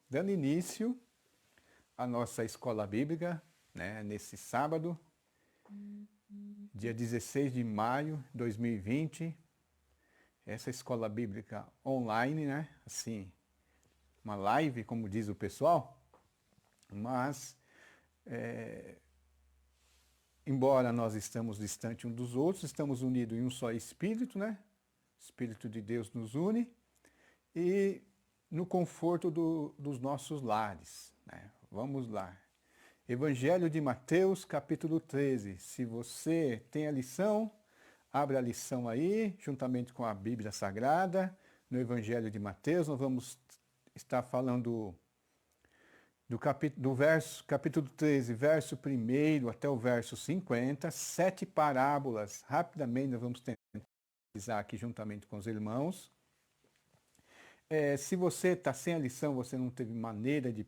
dando início à nossa escola bíblica, né, nesse sábado, dia 16 de maio de 2020. Essa escola bíblica online, né? Assim, uma live, como diz o pessoal, mas embora nós estamos distantes um dos outros, estamos unidos em um só Espírito, né? O Espírito de Deus nos une e no conforto dos nossos lares, né? Vamos lá. Evangelho de Mateus, capítulo 13. Se você tem a lição, abre a lição aí, juntamente com a Bíblia Sagrada. No Evangelho de Mateus, nós vamos estar falando do capítulo 13, verso 1 até o verso 50, 7 parábolas. Rapidamente, nós vamos tentar analisar aqui juntamente com os irmãos. Se você está sem a lição, você não teve maneira de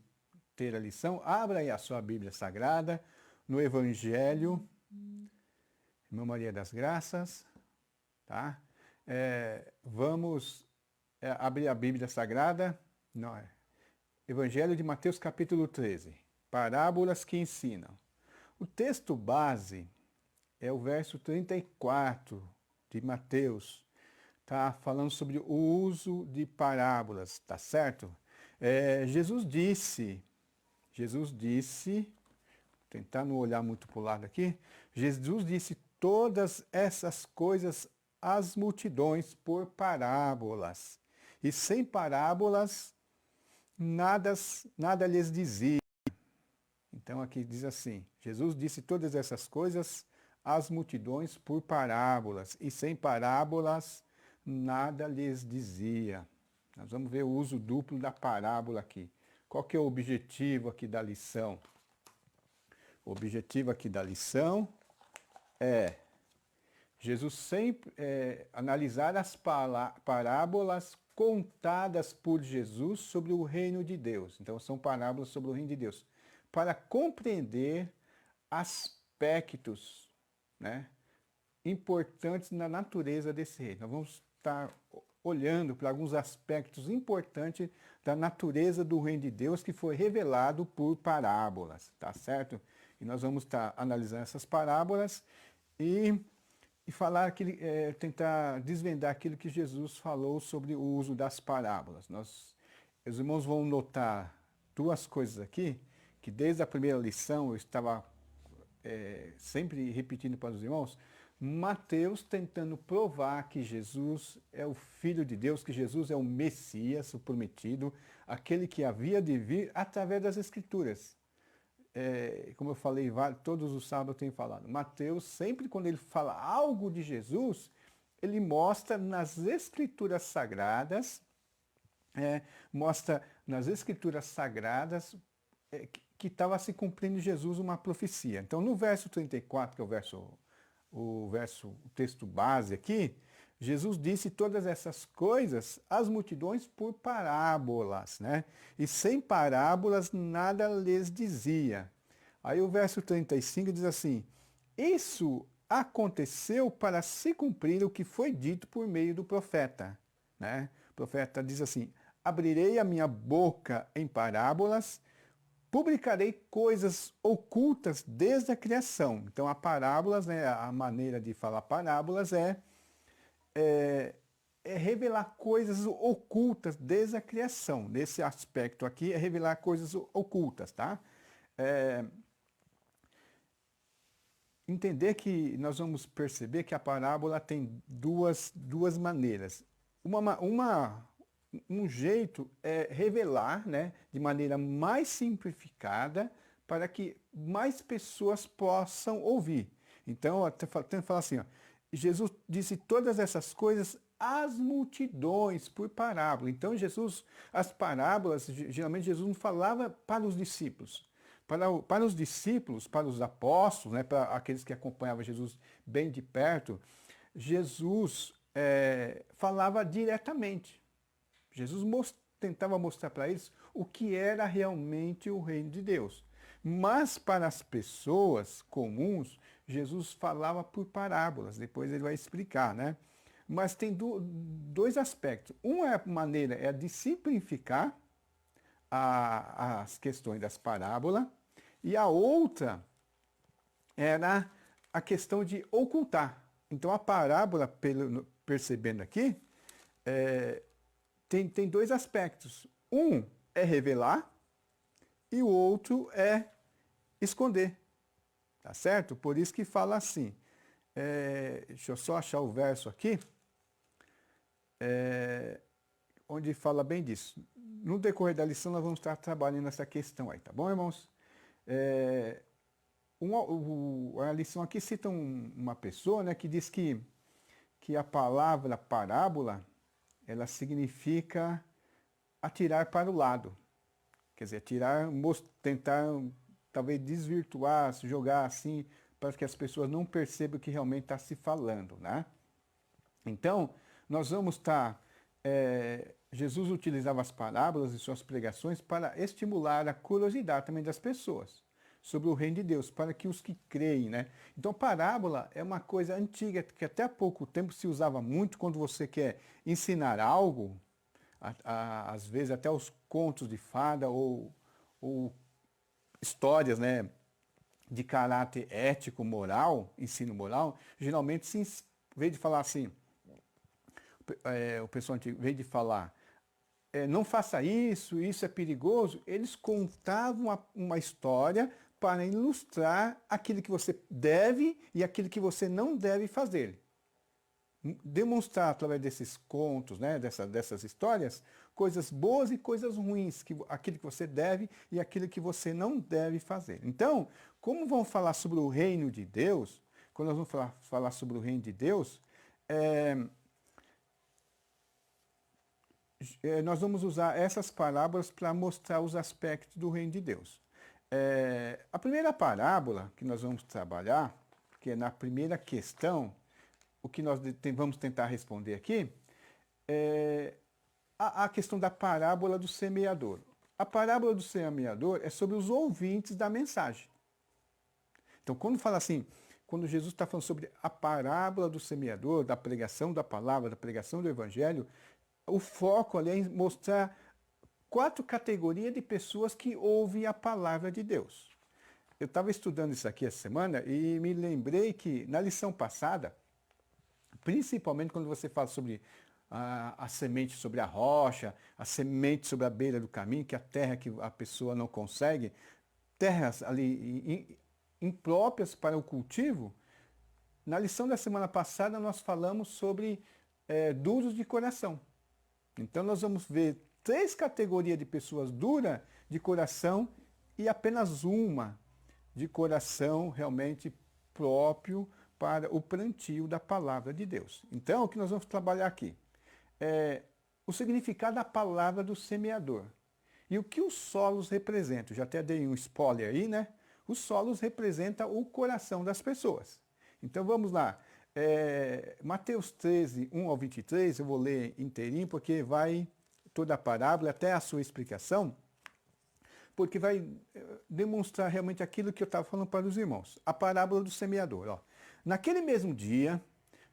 ter a lição, abra aí a sua Bíblia Sagrada, no Evangelho, Irmã Maria das Graças, tá? Vamos abrir a Bíblia Sagrada, não, Evangelho de Mateus capítulo 13, parábolas que ensinam. O texto base é o verso 34 de Mateus, tá falando sobre o uso de parábolas, tá certo? Jesus disse, tentar não olhar muito para o lado aqui, Jesus disse todas essas coisas às multidões por parábolas. E sem parábolas, nada lhes dizia. Então aqui diz assim, Jesus disse todas essas coisas às multidões por parábolas. E sem parábolas, nada lhes dizia. Nós vamos ver o uso duplo da parábola aqui. Qual que é o objetivo aqui da lição? O objetivo aqui da lição é Jesus sempre analisar as parábolas contadas por Jesus sobre o reino de Deus. Então são parábolas sobre o reino de Deus. Para compreender aspectos, né, importantes na natureza desse reino. Nós vamos estar olhando para alguns aspectos importantes da natureza do reino de Deus que foi revelado por parábolas, tá certo? E nós vamos estar analisando essas parábolas e falar tentar desvendar aquilo que Jesus falou sobre o uso das parábolas. Os irmãos vão notar duas coisas aqui, que desde a primeira lição eu estava sempre repetindo para os irmãos. Mateus tentando provar que Jesus é o Filho de Deus, que Jesus é o Messias, o prometido, aquele que havia de vir através das Escrituras. Como eu falei, todos os sábados eu tenho falado, Mateus, sempre quando ele fala algo de Jesus, ele mostra nas Escrituras Sagradas, que estava se cumprindo em Jesus uma profecia. Então, no verso 34, que é o texto base aqui, Jesus disse todas essas coisas às multidões por parábolas, né? E sem parábolas nada lhes dizia. Aí o verso 35 diz assim, isso aconteceu para se cumprir o que foi dito por meio do profeta, né? O profeta diz assim, abrirei a minha boca em parábolas, publicarei coisas ocultas desde a criação. Então, a parábolas, né, a maneira de falar parábolas é revelar coisas ocultas desde a criação. Nesse aspecto aqui, é revelar coisas ocultas, tá? Entender que nós vamos perceber que a parábola tem duas maneiras. Um jeito é revelar, né, de maneira mais simplificada para que mais pessoas possam ouvir. Então, tento falar assim, ó, Jesus disse todas essas coisas às multidões por parábola. Então, as parábolas, geralmente Jesus não falava para os discípulos. Para os discípulos, para os apóstolos, né, para aqueles que acompanhavam Jesus bem de perto, Jesus falava diretamente. Jesus tentava mostrar para eles o que era realmente o reino de Deus. Mas para as pessoas comuns, Jesus falava por parábolas, depois ele vai explicar, né? Mas tem dois aspectos. Uma maneira é a de simplificar, as questões das parábolas, e a outra era a questão de ocultar. Então a parábola, percebendo aqui, tem dois aspectos. Um é revelar e o outro é esconder. Tá certo? Por isso que fala assim. Deixa eu só achar o verso aqui. Onde fala bem disso. No decorrer da lição, nós vamos estar trabalhando essa questão aí, tá bom, irmãos? A lição aqui cita uma pessoa, né, que diz que a palavra parábola, ela significa atirar para o lado. Quer dizer, tentar talvez desvirtuar, se jogar assim, para que as pessoas não percebam o que realmente está se falando, né? Então, nós vamos estar... Jesus utilizava as parábolas e suas pregações para estimular a curiosidade também das pessoas sobre o reino de Deus, para que os que creem, né? Então, parábola é uma coisa antiga, que até há pouco tempo se usava muito quando você quer ensinar algo, às vezes até os contos de fada ou histórias, né, de caráter ético, moral, ensino moral, geralmente, em vez de falar assim, o pessoal antigo, em vez de falar, não faça isso, isso é perigoso, eles contavam uma história para ilustrar aquilo que você deve e aquilo que você não deve fazer. Demonstrar através desses contos, né, dessas histórias, coisas boas e coisas ruins, aquilo que você deve e aquilo que você não deve fazer. Então, como vamos falar sobre o reino de Deus, quando nós vamos falar sobre o reino de Deus, nós vamos usar essas parábolas para mostrar os aspectos do reino de Deus. A primeira parábola que nós vamos trabalhar, que é na primeira questão, o que nós vamos tentar responder aqui, é a questão da parábola do semeador. A parábola do semeador é sobre os ouvintes da mensagem. Então, quando fala assim, quando Jesus está falando sobre a parábola do semeador, da pregação da palavra, da pregação do evangelho, o foco ali é em mostrar 4 categorias de pessoas que ouvem a palavra de Deus. Eu estava estudando isso aqui essa semana e me lembrei que na lição passada, principalmente quando você fala sobre a semente sobre a rocha, a semente sobre a beira do caminho, que é a terra que a pessoa não consegue, terras ali impróprias para o cultivo, na lição da semana passada nós falamos sobre duros de coração. Então nós vamos ver 3 categorias de pessoas duras de coração e apenas uma de coração realmente próprio para o plantio da palavra de Deus. Então, o que nós vamos trabalhar aqui é o significado da palavra do semeador. E o que os solos representam? Já até dei um spoiler aí, né? Os solos representam o coração das pessoas. Então vamos lá. Mateus 13, 1 ao 23, eu vou ler inteirinho, porque vai toda a parábola, até a sua explicação, porque vai demonstrar realmente aquilo que eu estava falando para os irmãos. A parábola do semeador. Ó. Naquele mesmo dia,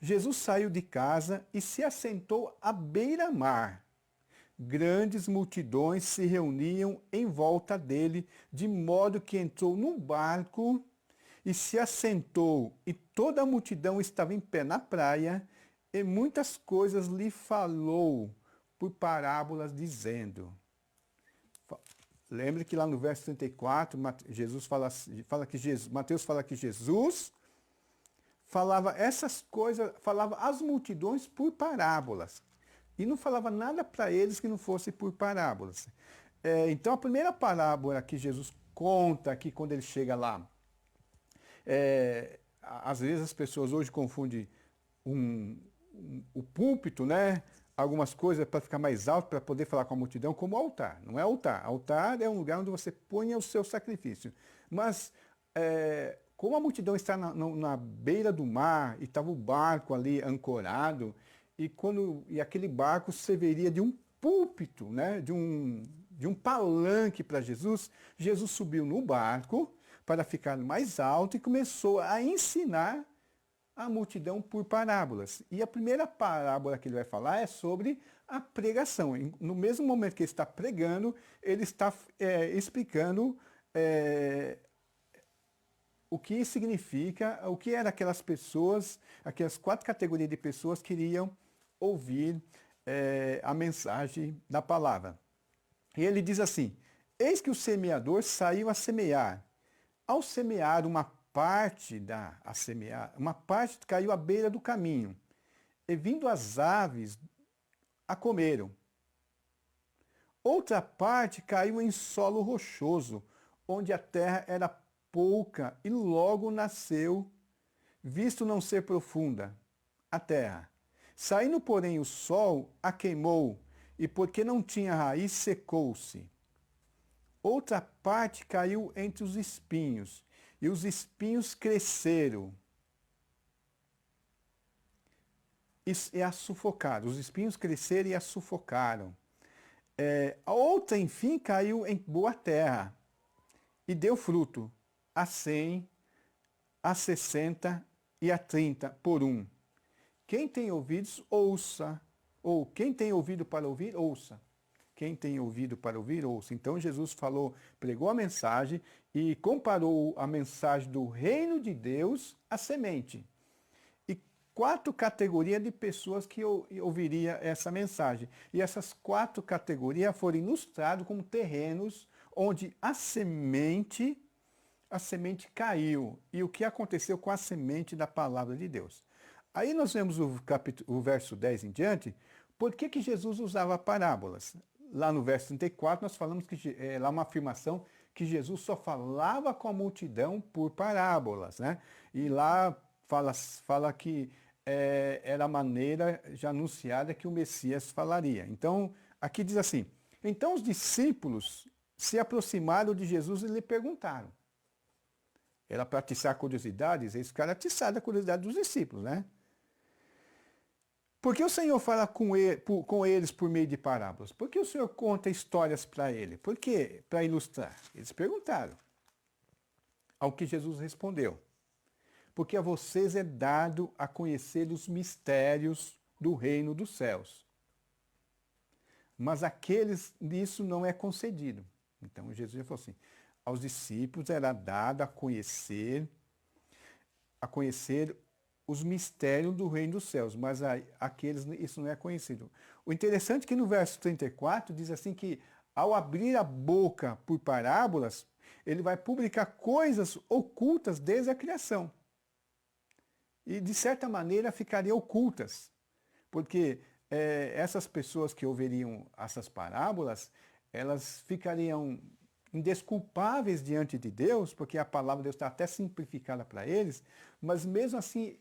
Jesus saiu de casa e se assentou à beira-mar. Grandes multidões se reuniam em volta dele, de modo que entrou num barco e se assentou, e toda a multidão estava em pé na praia, e muitas coisas lhe falou por parábolas, dizendo. Lembre que lá no verso 34, Mateus fala que Jesus falava essas coisas, falava às multidões por parábolas. E não falava nada para eles que não fosse por parábolas. Então a primeira parábola que Jesus conta aqui quando ele chega lá, às vezes as pessoas hoje confundem o púlpito, né? Algumas coisas para ficar mais alto, para poder falar com a multidão, como altar. Não é altar. Altar é um lugar onde você põe o seu sacrifício. Mas, como a multidão está na beira do mar, e estava o barco ali ancorado, e aquele barco serviria de um púlpito, né? de um palanque para Jesus, Jesus subiu no barco para ficar mais alto e começou a ensinar a multidão por parábolas. E a primeira parábola que ele vai falar é sobre a pregação. No mesmo momento que ele está pregando, ele está explicando o que significa, o que eram aquelas pessoas, aquelas 4 categorias de pessoas que iriam ouvir a mensagem da palavra. E ele diz assim: eis que o semeador saiu a semear. Ao semear uma parte uma parte caiu à beira do caminho, e vindo as aves a comeram. Outra parte caiu em solo rochoso, onde a terra era pouca, e logo nasceu, visto não ser profunda, a terra. Saindo, porém, o sol, a queimou, e porque não tinha raiz, secou-se. Outra parte caiu entre os espinhos, e os espinhos cresceram e a sufocaram. Os espinhos cresceram e a sufocaram. A outra, enfim, caiu em boa terra, e deu fruto, a 100, a 60 e a 30 por um. Quem tem ouvidos, ouça. Ou quem tem ouvido para ouvir, ouça. Quem tem ouvido para ouvir, ouça. Então Jesus falou, pregou a mensagem e comparou a mensagem do reino de Deus à semente. E 4 categorias de pessoas que ouviria essa mensagem. E essas 4 categorias foram ilustradas como terrenos onde a semente caiu. E o que aconteceu com a semente da palavra de Deus. Aí nós vemos o verso 10 em diante, por que Jesus usava parábolas? Lá no verso 34 nós falamos que lá uma afirmação que Jesus só falava com a multidão por parábolas, né? E lá fala que era a maneira já anunciada que o Messias falaria. Então, aqui diz assim, então os discípulos se aproximaram de Jesus e lhe perguntaram. Era para atiçar curiosidades, eles ficaram atiçados a curiosidade dos discípulos, né? Por que o Senhor fala com eles por meio de parábolas? Por que o Senhor conta histórias para eles? Por quê? Para ilustrar. Eles perguntaram. Ao que Jesus respondeu. Porque a vocês é dado a conhecer os mistérios do reino dos céus. Mas aqueles disso não é concedido. Então Jesus falou assim, aos discípulos era dado a conhecer os mistérios do reino dos céus, mas aqueles isso não é conhecido. O interessante é que no verso 34 diz assim que ao abrir a boca por parábolas, ele vai publicar coisas ocultas desde a criação. E de certa maneira ficariam ocultas, porque essas pessoas que ouviriam essas parábolas, elas ficariam indesculpáveis diante de Deus, porque a palavra de Deus está até simplificada para eles, mas mesmo assim,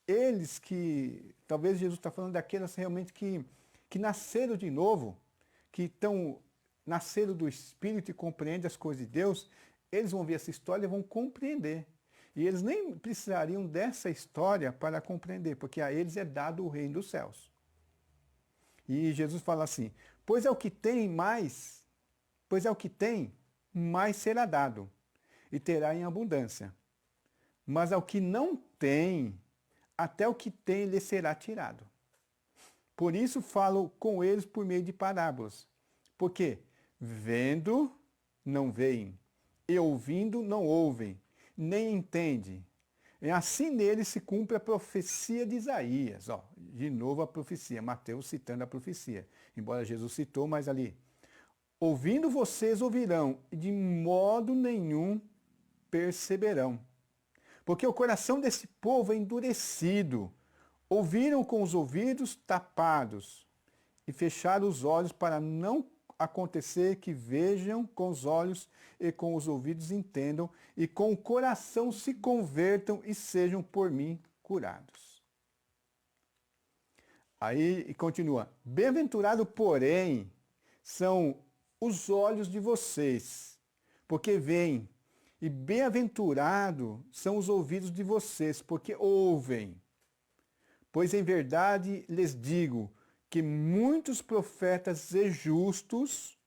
eles que, talvez Jesus está falando daqueles realmente que nasceram de novo, que nasceram do Espírito e compreendem as coisas de Deus, eles vão ver essa história e vão compreender. E eles nem precisariam dessa história para compreender, porque a eles é dado o reino dos céus. E Jesus fala assim, pois é o que tem, mais será dado, e terá em abundância. Mas ao que não tem, até o que tem lhe será tirado. Por isso falo com eles por meio de parábolas. Porque vendo, não veem, e ouvindo, não ouvem, nem entendem. E assim nele se cumpre a profecia de Isaías. De novo a profecia, Mateus citando a profecia. Embora Jesus citou, mas ali. Ouvindo vocês ouvirão, e de modo nenhum perceberão. Porque o coração desse povo é endurecido. Ouviram com os ouvidos tapados, e fecharam os olhos para não acontecer que vejam com os olhos e com os ouvidos entendam, e com o coração se convertam e sejam por mim curados. Aí continua, bem-aventurado, porém, são os olhos de vocês, porque veem, e bem-aventurado são os ouvidos de vocês, porque ouvem. Pois em verdade lhes digo que muitos profetas e justos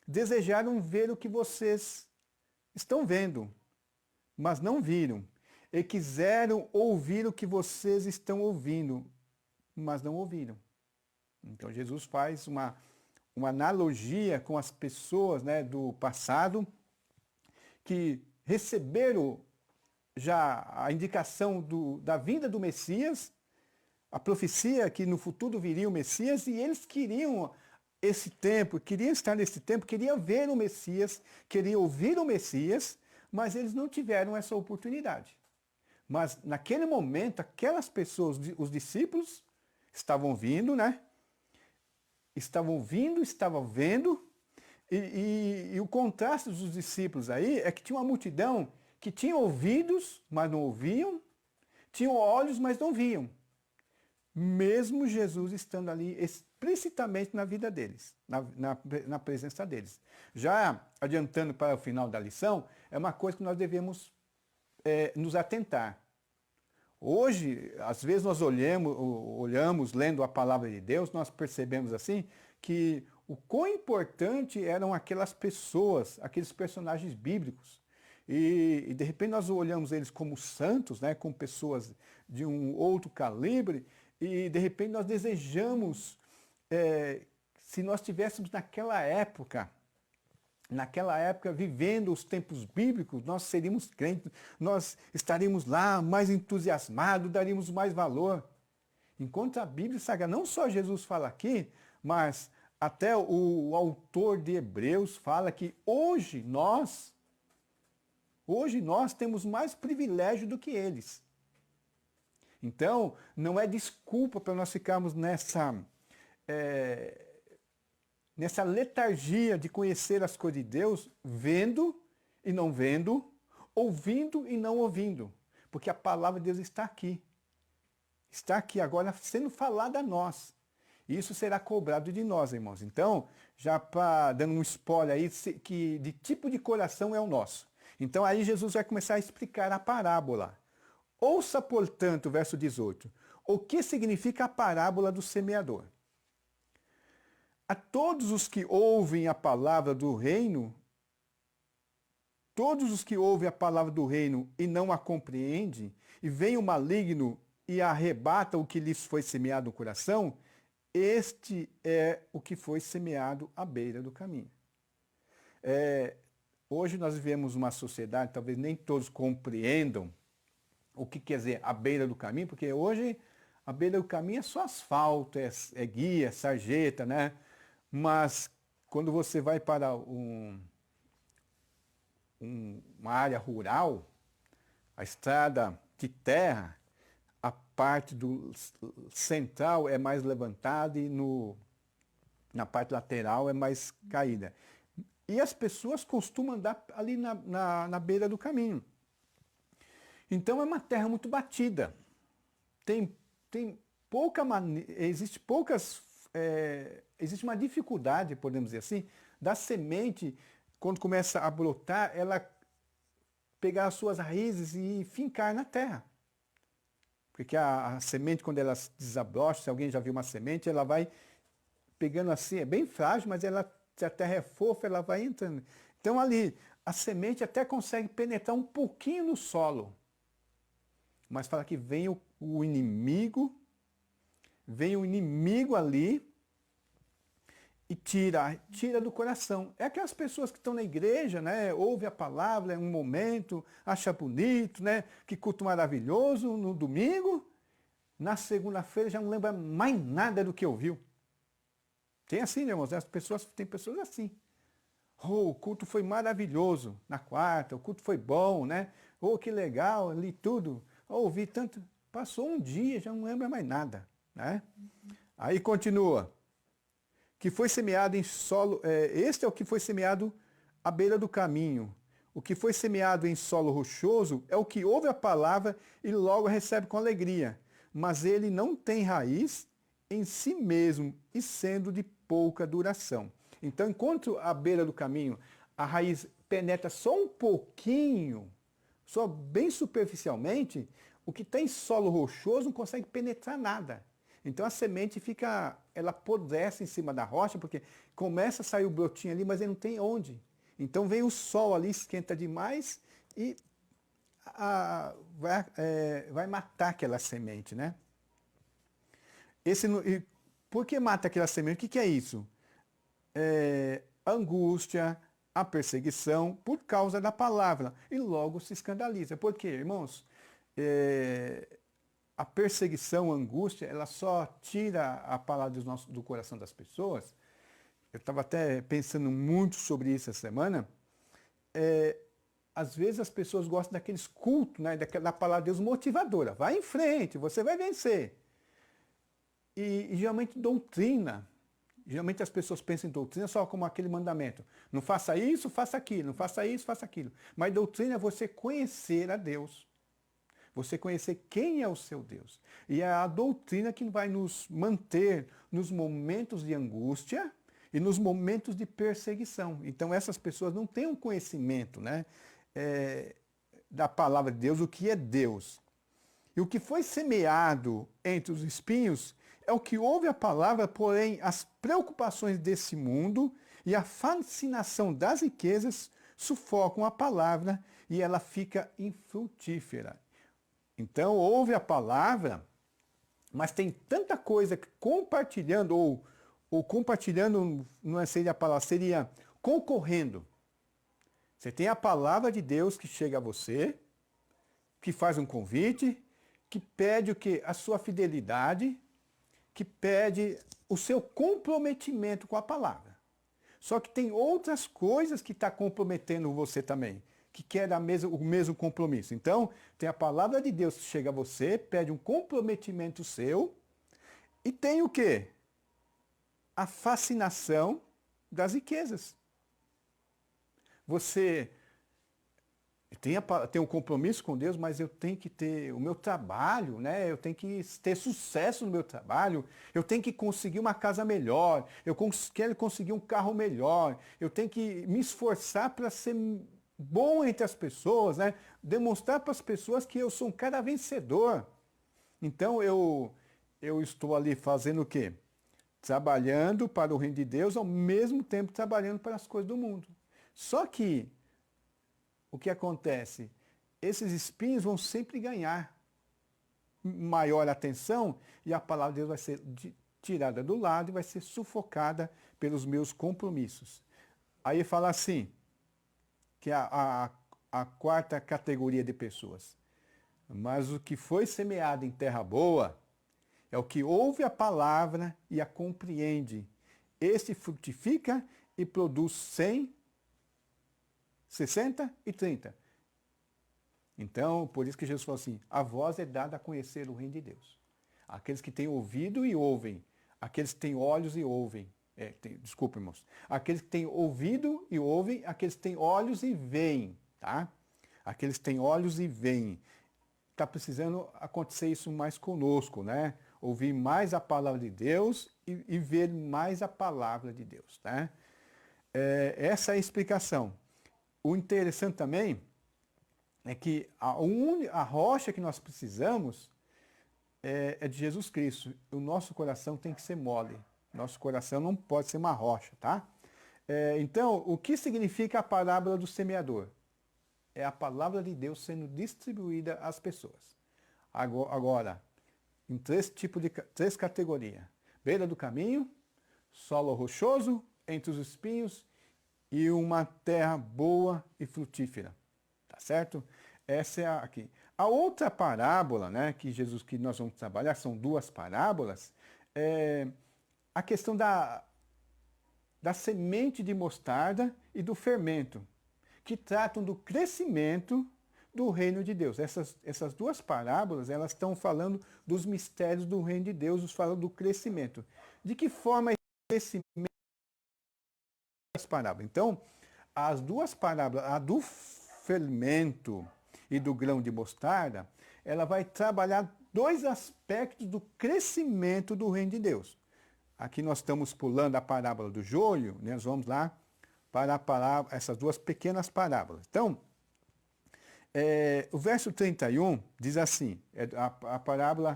desejaram ver o que vocês estão vendo, mas não viram, e quiseram ouvir o que vocês estão ouvindo, mas não ouviram. Então Jesus faz uma analogia com as pessoas, né, do passado que receberam já a indicação da vinda do Messias, a profecia que no futuro viria o Messias, e eles queriam esse tempo, queriam estar nesse tempo, queriam ver o Messias, queriam ouvir o Messias, mas eles não tiveram essa oportunidade. Mas naquele momento, aquelas pessoas, os discípulos, estavam vindo, né? Estavam vindo, estavam vendo, e o contraste dos discípulos aí é que tinha uma multidão que tinha ouvidos, mas não ouviam, tinham olhos, mas não viam. Mesmo Jesus estando ali explicitamente na vida deles, na presença deles. Já adiantando para o final da lição, é uma coisa que nós devemos nos atentar. Hoje, às vezes nós olhamos, lendo a palavra de Deus, nós percebemos assim, que o quão importante eram aquelas pessoas, aqueles personagens bíblicos. E de repente nós olhamos eles como santos, né, como pessoas de um outro calibre, e de repente nós desejamos, se nós estivéssemos naquela época vivendo os tempos bíblicos, nós seríamos crentes, nós estaríamos lá mais entusiasmados, daríamos mais valor. Enquanto a Bíblia Sagrada, não só Jesus fala aqui, mas até o autor de Hebreus fala que hoje nós temos mais privilégio do que eles. Então, não é desculpa para nós ficarmos nessa letargia de conhecer as coisas de Deus, vendo e não vendo, ouvindo e não ouvindo. Porque a palavra de Deus está aqui. Está aqui agora sendo falada a nós. E isso será cobrado de nós, irmãos. Então, já dando um spoiler aí, que de tipo de coração é o nosso. Então aí Jesus vai começar a explicar a parábola. Ouça, portanto, verso 18, o que significa a parábola do semeador. A todos os que ouvem a palavra do reino, e não a compreendem, e vem o maligno e arrebata o que lhes foi semeado no coração, este é o que foi semeado à beira do caminho. Hoje nós vivemos uma sociedade, talvez nem todos compreendam o que quer dizer a beira do caminho, porque hoje a beira do caminho é só asfalto, é guia, sarjeta, né? Mas quando você vai para uma área rural, a estrada de terra, a parte do central é mais levantada e na parte lateral é mais caída. E as pessoas costumam andar ali na beira do caminho. Então é uma terra muito batida. Existe uma dificuldade, podemos dizer assim, da semente, quando começa a brotar, ela pegar as suas raízes e fincar na terra. Porque a semente, quando ela se desabrocha, se alguém já viu uma semente, ela vai pegando assim, é bem frágil, mas se a terra é fofa, ela vai entrando. Então ali, a semente até consegue penetrar um pouquinho no solo. Mas fala que vem o inimigo ali e tira do coração. É aquelas pessoas que estão na igreja, né, ouve a palavra, é um momento, acha bonito, né, que culto maravilhoso no domingo, na segunda-feira já não lembra mais nada do que ouviu. Tem assim, né, irmãos? Tem pessoas assim. Oh, o culto foi maravilhoso na quarta, o culto foi bom, né? Oh, que legal, li tudo. Oh, ouvi tanto. Passou um dia, já não lembra mais nada, né? Aí continua. Que foi semeado em solo, este é o que foi semeado à beira do caminho. O que foi semeado em solo rochoso é o que ouve a palavra e logo recebe com alegria. Mas ele não tem raiz em si mesmo e sendo de pouca duração. Então, enquanto à beira do caminho a raiz penetra só um pouquinho, só bem superficialmente, o que tem solo rochoso não consegue penetrar nada. Então a semente ela apodrece em cima da rocha, porque começa a sair o brotinho ali, mas ele não tem onde. Então vem o sol ali, esquenta demais e vai matar aquela semente, né? E por que mata aquela semente? O que é isso? A angústia, a perseguição por causa da palavra. E logo se escandaliza. Por quê, irmãos? A perseguição, a angústia, ela só tira a palavra do coração das pessoas. Eu estava até pensando muito sobre isso essa semana. Às vezes as pessoas gostam daqueles cultos, né, da palavra de Deus motivadora. Vai em frente, você vai vencer. E geralmente doutrina. Geralmente as pessoas pensam em doutrina só como aquele mandamento. Não faça isso, faça aquilo. Não faça isso, faça aquilo. Mas doutrina é você conhecer a Deus. Você conhecer quem é o seu Deus. E é a doutrina que vai nos manter nos momentos de angústia e nos momentos de perseguição. Então essas pessoas não têm um conhecimento, né, da palavra de Deus, o que é Deus. E o que foi semeado entre os espinhos é o que ouve a palavra, porém as preocupações desse mundo e a fascinação das riquezas sufocam a palavra e ela fica infrutífera. Então ouve a palavra, mas tem tanta coisa que compartilhando, ou compartilhando não seria a palavra, seria concorrendo. Você tem a palavra de Deus que chega a você, que faz um convite, que pede o quê? A sua fidelidade, que pede o seu comprometimento com a palavra. Só que tem outras coisas que está comprometendo você também, que quer o mesmo compromisso. Então, tem a palavra de Deus que chega a você, pede um comprometimento seu, e tem o quê? A fascinação das riquezas. Você tem um compromisso com Deus, mas eu tenho que ter o meu trabalho, né? Eu tenho que ter sucesso no meu trabalho, eu tenho que conseguir uma casa melhor, eu quero conseguir um carro melhor, eu tenho que me esforçar para ser bom entre as pessoas, né? Demonstrar para as pessoas que eu sou um cara vencedor. Então eu estou ali fazendo o quê? Trabalhando para o reino de Deus, ao mesmo tempo trabalhando para as coisas do mundo. Só que o que acontece? Esses espinhos vão sempre ganhar maior atenção e a palavra de Deus vai ser tirada do lado e vai ser sufocada pelos meus compromissos. Aí fala assim, que é a quarta categoria de pessoas. Mas o que foi semeado em terra boa é o que ouve a palavra e a compreende. Este frutifica e produz 100, 60 e 30. Então, por isso que Jesus falou assim, a voz é dada a conhecer o reino de Deus. Aqueles que têm ouvido e ouvem. Aqueles que têm olhos e ouvem. Desculpa, irmãos. Aqueles que têm ouvido e ouvem, aqueles que têm olhos e veem. Tá? Aqueles que têm olhos e veem. Está precisando acontecer isso mais conosco, né? Ouvir mais a palavra de Deus e ver mais a palavra de Deus. Tá? Essa é a explicação. O interessante também é que a rocha que nós precisamos é de Jesus Cristo. O nosso coração tem que ser mole. Nosso coração não pode ser uma rocha, tá? Então, o que significa a parábola do semeador? É a palavra de Deus sendo distribuída às pessoas. Agora, em três categorias. Beira do caminho, solo rochoso, entre os espinhos e uma terra boa e frutífera. Tá certo? Essa é aqui. A outra parábola, né, que nós vamos trabalhar, são duas parábolas, a questão da semente de mostarda e do fermento, que tratam do crescimento do reino de Deus. Essas duas parábolas, elas estão falando dos mistérios do reino de Deus, falando do crescimento. De que forma esse crescimento das parábolas? Então, as duas parábolas, a do fermento e do grão de mostarda, ela vai trabalhar dois aspectos do crescimento do reino de Deus. Aqui nós estamos pulando a parábola do joio, né? Nós vamos lá para essas duas pequenas parábolas. Então, o verso 31 diz assim, a parábola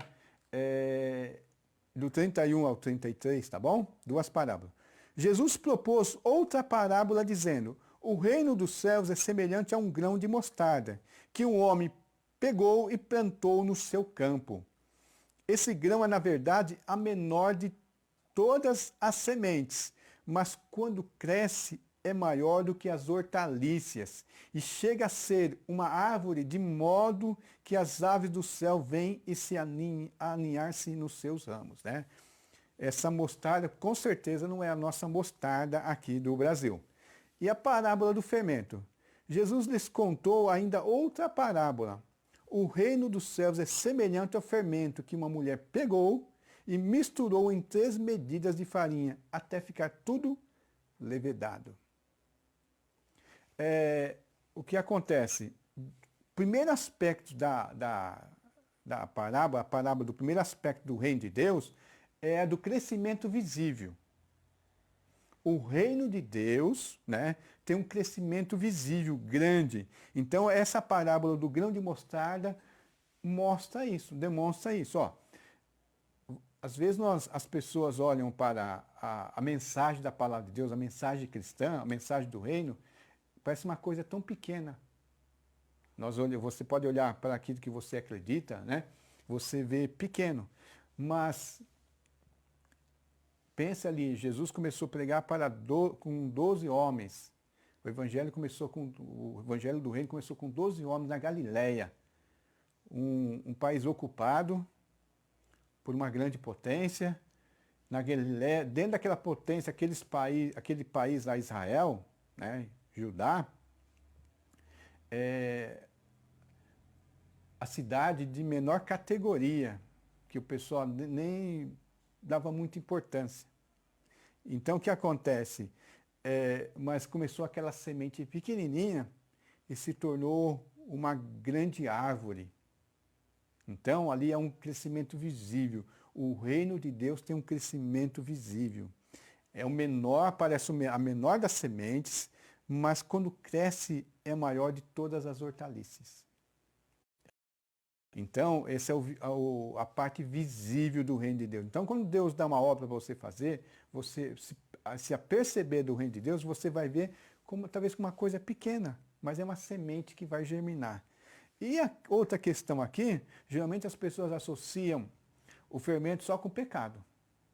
do 31 ao 33, tá bom? Duas parábolas. Jesus propôs outra parábola dizendo, o reino dos céus é semelhante a um grão de mostarda, que um homem pegou e plantou no seu campo. Esse grão é, na verdade, a menor de todas as sementes, mas quando cresce é maior do que as hortaliças e chega a ser uma árvore de modo que as aves do céu vêm e se aninhar-se nos seus ramos, né? Essa mostarda, com certeza, não é a nossa mostarda aqui do Brasil. E a parábola do fermento. Jesus lhes contou ainda outra parábola. O reino dos céus é semelhante ao fermento que uma mulher pegou e misturou em 3 medidas de farinha, até ficar tudo levedado. O que acontece? Primeiro aspecto da parábola, a parábola do primeiro aspecto do reino de Deus, é a do crescimento visível. O reino de Deus, né, tem um crescimento visível, grande. Então, essa parábola do grão de mostarda mostra isso, demonstra isso. Ó, às vezes as pessoas olham para a mensagem da palavra de Deus, a mensagem cristã, a mensagem do reino, parece uma coisa tão pequena. Você pode olhar para aquilo que você acredita, né? Você vê pequeno. Mas pense ali, Jesus começou a pregar com 12 homens. O evangelho do reino começou com 12 homens na Galileia. Um país ocupado por uma grande potência. Na Galileia, dentro daquela potência, aquele país lá, Israel, né, Judá, a cidade de menor categoria, que o pessoal nem dava muita importância. Então, o que acontece? Mas começou aquela semente pequenininha e se tornou uma grande árvore. Então, ali é um crescimento visível. O reino de Deus tem um crescimento visível. É o menor, parece a menor das sementes, mas quando cresce é maior de todas as hortaliças. Então, essa é a parte visível do reino de Deus. Então, quando Deus dá uma obra para você fazer, você se aperceber do reino de Deus, você vai ver talvez uma coisa pequena, mas é uma semente que vai germinar. E a outra questão aqui, geralmente as pessoas associam o fermento só com o pecado.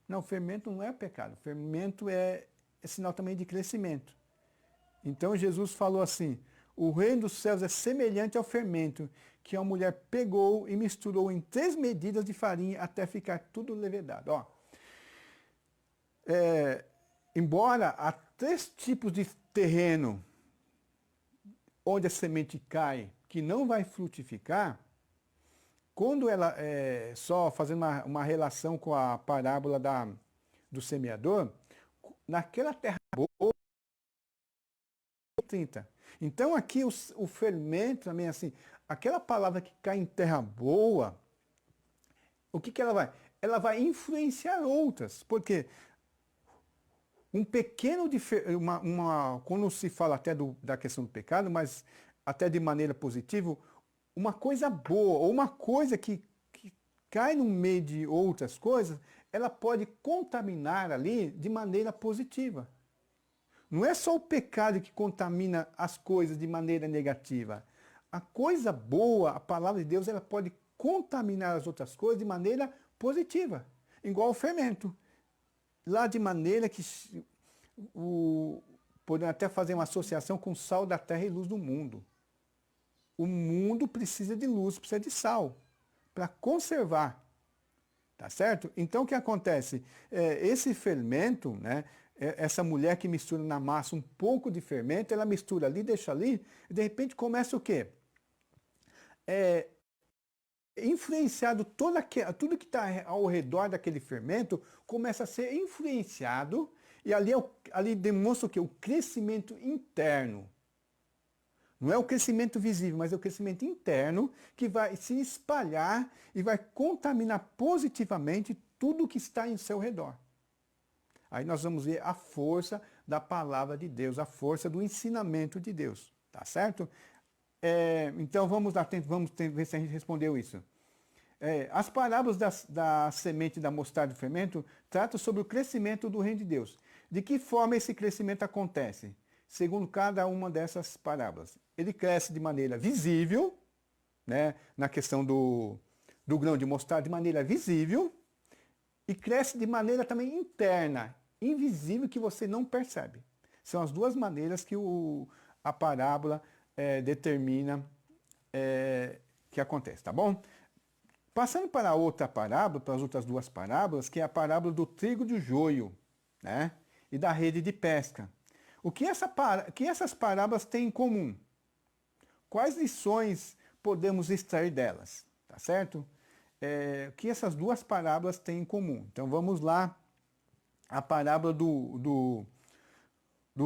Não, o fermento não é pecado, o fermento é sinal também de crescimento. Então Jesus falou assim, o reino dos céus é semelhante ao fermento que a mulher pegou e misturou em 3 medidas de farinha até ficar tudo levedado. Ó, embora há 3 tipos de terreno onde a semente cai que não vai frutificar, quando ela, só fazendo uma relação com a parábola do semeador, naquela terra boa, 30. Então aqui o fermento também, assim, aquela palavra que cai em terra boa, o que ela vai? Ela vai influenciar outras, porque um pequeno, quando se fala até da questão do pecado, mas até de maneira positiva, uma coisa boa, ou uma coisa que cai no meio de outras coisas, ela pode contaminar ali de maneira positiva. Não é só o pecado que contamina as coisas de maneira negativa. A coisa boa, a palavra de Deus, ela pode contaminar as outras coisas de maneira positiva. Igual o fermento. Lá de maneira que podemos até fazer uma associação com sal da terra e luz do mundo. O mundo precisa de luz, precisa de sal, para conservar. Tá certo? Então o que acontece? Esse fermento, né? Essa mulher que mistura na massa um pouco de fermento, ela mistura ali, deixa ali, e de repente começa o quê? Influenciado tudo que está ao redor daquele fermento começa a ser influenciado, e ali demonstra o quê? O crescimento interno. Não é o crescimento visível, mas é o crescimento interno que vai se espalhar e vai contaminar positivamente tudo que está em seu redor. Aí nós vamos ver a força da palavra de Deus, a força do ensinamento de Deus, tá certo? Então vamos ver se a gente respondeu isso. As parábolas da semente da mostarda e do fermento tratam sobre o crescimento do reino de Deus. De que forma esse crescimento acontece? Segundo cada uma dessas parábolas. Ele cresce de maneira visível, né, na questão do grão de mostarda de maneira visível e cresce de maneira também interna, invisível, que você não percebe. São as duas maneiras que a parábola determina que acontece, tá bom? Passando para a outra parábola, para as outras duas parábolas, que é a parábola do trigo e do joio, né, e da rede de pesca. O que essas parábolas têm em comum? Quais lições podemos extrair delas? Tá certo? O que essas duas parábolas têm em comum? Então vamos lá, a parábola do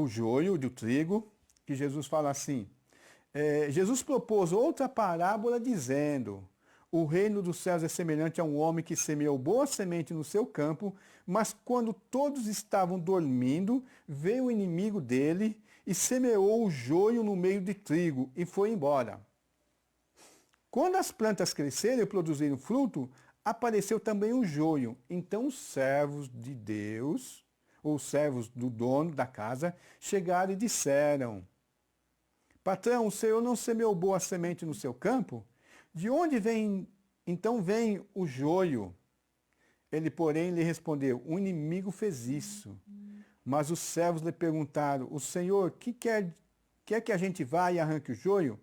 joio, do trigo, que Jesus fala assim. Jesus propôs outra parábola dizendo: o reino dos céus é semelhante a um homem que semeou boa semente no seu campo, mas quando todos estavam dormindo, veio o inimigo dele e semeou o joio no meio de trigo e foi embora. Quando as plantas cresceram e produziram fruto, apareceu também o joio. Então os servos de Deus, ou os servos do dono da casa, chegaram e disseram: patrão, o senhor não semeou boa semente no seu campo? De onde vem o joio? Ele, porém, lhe respondeu: o inimigo fez isso. Mas os servos lhe perguntaram: o senhor, quer que a gente vá e arranque o joio?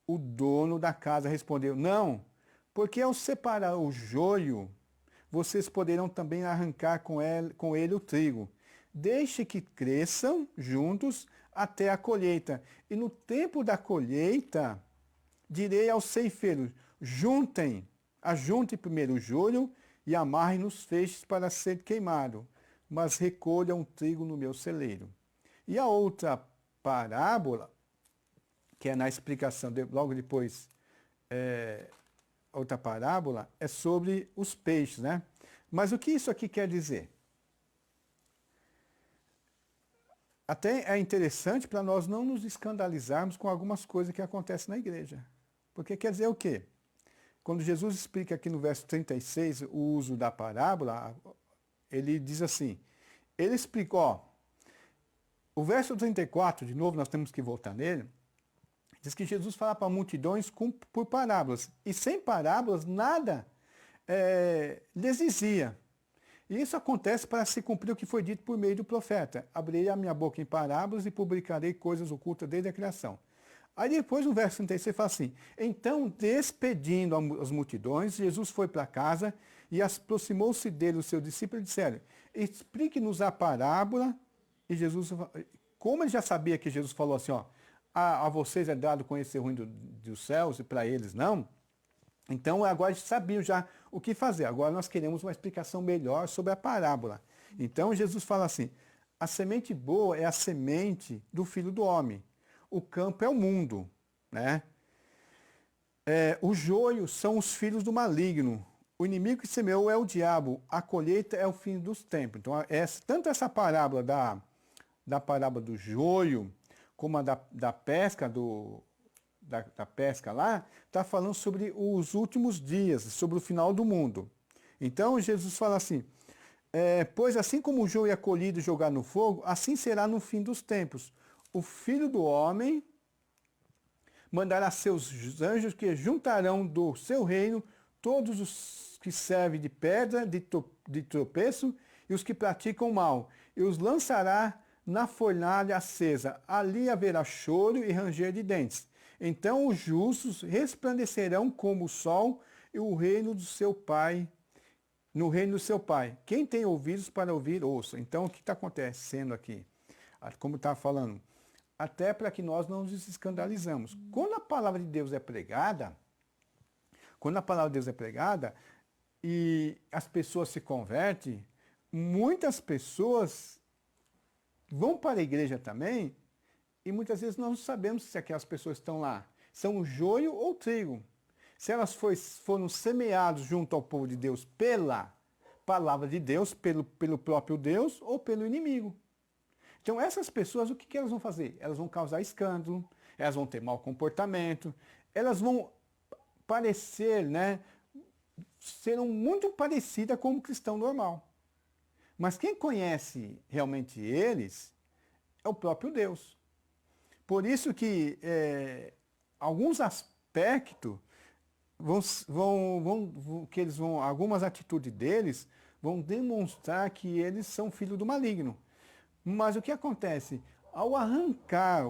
O dono da casa respondeu: não, porque ao separar o joio, vocês poderão também arrancar com ele o trigo. Deixe que cresçam juntos até a colheita. E no tempo da colheita, direi aos ceifeiros: ajuntem primeiro o joio e amarrem nos feixes para ser queimado, mas recolham o trigo no meu celeiro. E a outra parábola, que é na explicação, logo depois, outra parábola, é sobre os peixes, né? Mas o que isso aqui quer dizer? Até é interessante para nós não nos escandalizarmos com algumas coisas que acontecem na igreja. Porque quer dizer o quê? Quando Jesus explica aqui no verso 36 o uso da parábola, ele diz assim, ele explica, o verso 34, de novo nós temos que voltar nele, diz que Jesus fala para multidões por parábolas. E sem parábolas, nada lhes dizia. E isso acontece para se cumprir o que foi dito por meio do profeta. Abrirei a minha boca em parábolas e publicarei coisas ocultas desde a criação. Aí depois no verso 36 fala assim, então despedindo as multidões, Jesus foi para casa e aproximou-se dele os seus discípulos e disseram, explique-nos a parábola. E Jesus, como ele já sabia que Jesus falou assim, a vocês é dado conhecer o reino dos céus e para eles não, então agora eles sabiam já o que fazer. Agora nós queremos uma explicação melhor sobre a parábola. Então Jesus fala assim, a semente boa é a semente do Filho do Homem. O campo é o mundo, né? O joio são os filhos do maligno. O inimigo que semeou é o diabo. A colheita é o fim dos tempos. Então, tanto essa parábola da parábola do joio, como a da pesca, da pesca lá, está falando sobre os últimos dias, sobre o final do mundo. Então, Jesus fala assim, pois assim como o joio é colhido e jogado no fogo, assim será no fim dos tempos. O Filho do Homem mandará seus anjos que juntarão do seu reino todos os que servem de pedra, de tropeço e os que praticam mal, e os lançará na fornalha acesa. Ali haverá choro e ranger de dentes. Então os justos resplandecerão como o sol e o reino do seu Pai, no reino do seu Pai. Quem tem ouvidos para ouvir, ouça. Então o que está acontecendo aqui? Como estava falando, até para que nós não nos escandalizamos. Quando a palavra de Deus é pregada, e as pessoas se convertem, muitas pessoas vão para a igreja também, e muitas vezes nós não sabemos se aquelas pessoas estão lá. São o joio ou o trigo. Se elas foram semeadas junto ao povo de Deus pela palavra de Deus, pelo próprio Deus ou pelo inimigo. Então essas pessoas, o que elas vão fazer? Elas vão causar escândalo, elas vão ter mau comportamento, elas vão parecer, serão muito parecidas com um cristão normal. Mas quem conhece realmente eles é o próprio Deus. Por isso que alguns aspectos que eles vão, algumas atitudes deles vão demonstrar que eles são filhos do maligno. Mas o que acontece? Ao arrancar,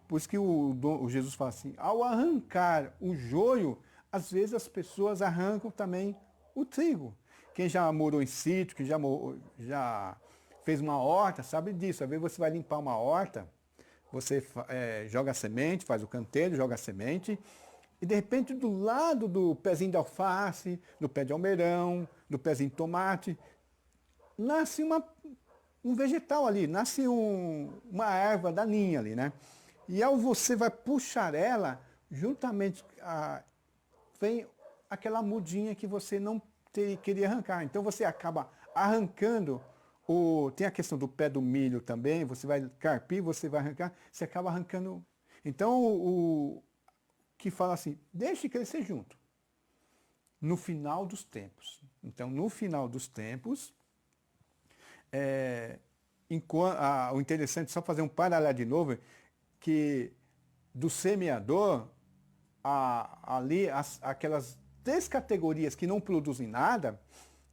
por isso que o Jesus fala assim, ao arrancar o joio, às vezes as pessoas arrancam também o trigo. Quem já morou em sítio, quem já fez uma horta, sabe disso. Às vezes você vai limpar uma horta, você joga a semente, faz o canteiro, joga a semente, e de repente do lado do pezinho de alface, do pé de almeirão, do pezinho de tomate, nasce um vegetal ali, nasce uma erva daninha ali, né? E ao você vai puxar ela, juntamente vem aquela mudinha que você não queria arrancar. Então você acaba arrancando, tem a questão do pé do milho também, você vai carpir, você vai arrancar, você acaba arrancando. Então o que fala assim, deixe crescer junto. No final dos tempos. Então no final dos tempos, o interessante, só fazer um paralelo de novo, que do semeador, ali aquelas 3 categorias que não produzem nada,